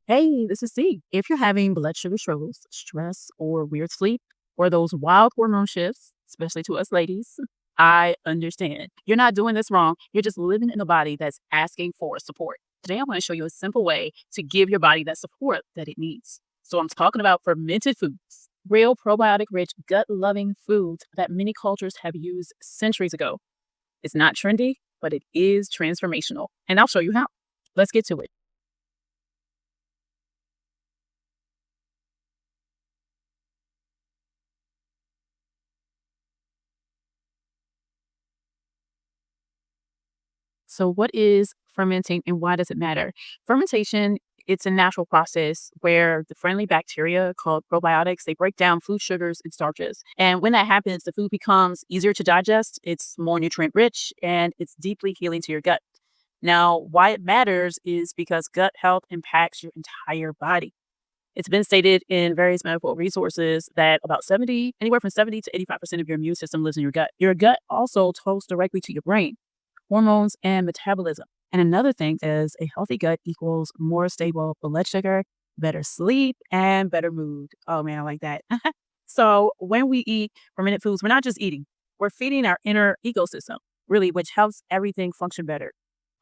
Hey, this is C. If you're having blood sugar struggles, stress, or weird sleep, or those wild hormone shifts, especially to us ladies, I understand. You're not doing this wrong. You're just living in a body that's asking for support. Today, I want to show you a simple way to give your body that support that it needs. So, I'm talking about fermented foods, real probiotic rich, gut loving foods that many cultures have used centuries ago. It's not trendy, but it is transformational. And I'll show you how. Let's get to it. So, what is fermenting and why does it matter? Fermentation, it's a natural process where the friendly bacteria called probiotics, they break down food sugars and starches. And when that happens, the food becomes easier to digest, it's more nutrient rich, and it's deeply healing to your gut. Now, why it matters is because gut health impacts your entire body. It's been stated in various medical resources that about 70, anywhere from 70 to 85% of your immune system lives in your gut. Your gut also tolls directly to your brain, hormones, and metabolism. And another thing is a healthy gut equals more stable blood sugar, better sleep, and better mood. Oh man, I like that. So when we eat fermented foods, we're not just eating, we're feeding our inner ecosystem, really, which helps everything function better.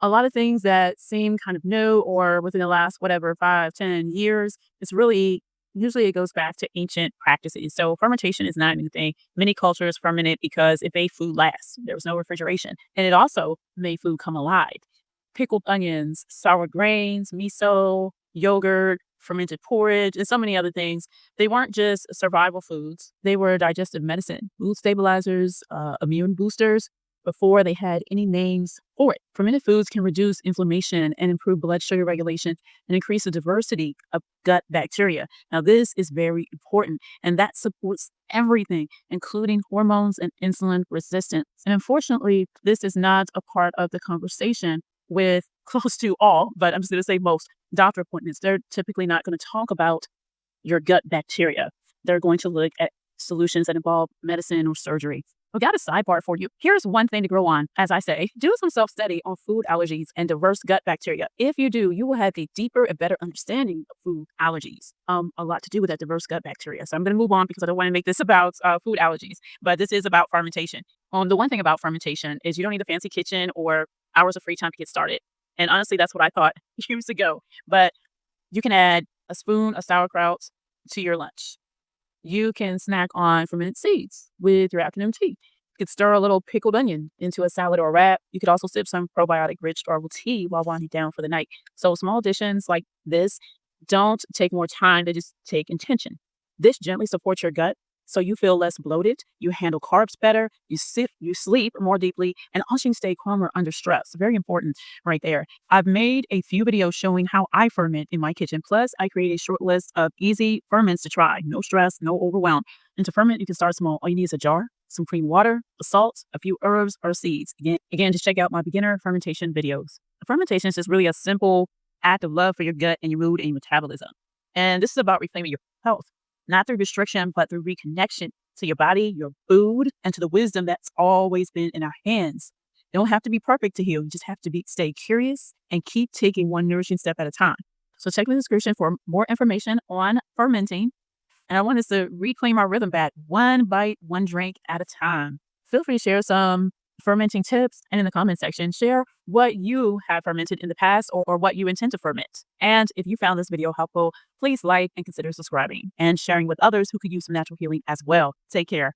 A lot of things that seem kind of new or within the last, whatever, 5, 10 years, it's really, usually it goes back to ancient practices. So fermentation is not a new thing. Many cultures fermented because it made food last. There was no refrigeration. And it also made food come alive. Pickled onions, sour grains, miso, yogurt, fermented porridge, and so many other things. They weren't just survival foods. They were digestive medicine, mood stabilizers, immune boosters, before they had any names for it. Fermented foods can reduce inflammation and improve blood sugar regulation and increase the diversity of gut bacteria. Now, this is very important, and that supports everything, including hormones and insulin resistance. And unfortunately, this is not a part of the conversation with close to all, but I'm just going to say most doctor appointments. They're typically not going to talk about your gut bacteria. They're going to look at solutions that involve medicine or surgery. I've got a sidebar for you. Here's one thing to grow on. As I say, do some self study on food allergies and diverse gut bacteria. If you do, you will have a deeper and better understanding of food allergies. A lot to do with that diverse gut bacteria. So I'm going to move on because I don't want to make this about food allergies, but this is about fermentation. The one thing about fermentation is you don't need a fancy kitchen or hours of free time to get started. And honestly, that's what I thought years ago. But you can add a spoon of sauerkraut to your lunch. You can snack on fermented seeds with your afternoon tea. You could stir a little pickled onion into a salad or a wrap. You could also sip some probiotic-rich herbal tea while winding down for the night. So small additions like this don't take more time; they just take intention. This gently supports your gut, so you feel less bloated. You handle carbs better. You sleep more deeply, and also you stay calmer under stress. Very important, right there. I've made a few videos showing how I ferment in my kitchen. Plus, I create a short list of easy ferments to try. No stress, no overwhelm. And to ferment, you can start small. All you need is a jar, some clean water, a salt, a few herbs or seeds. Again, just check out my beginner fermentation videos. Fermentation is just really a simple act of love for your gut and your mood and your metabolism. And this is about reclaiming your health, not through restriction, but through reconnection to your body, your food, and to the wisdom that's always been in our hands. You don't have to be perfect to heal. You just have to stay curious and keep taking one nourishing step at a time. So check the description for more information on fermenting. And I want us to reclaim our rhythm back, one bite, one drink at a time. Feel free to share some fermenting tips, and in the comment section, share what you have fermented in the past or what you intend to ferment. And if you found this video helpful, please like and consider subscribing and sharing with others who could use some natural healing as well. Take care.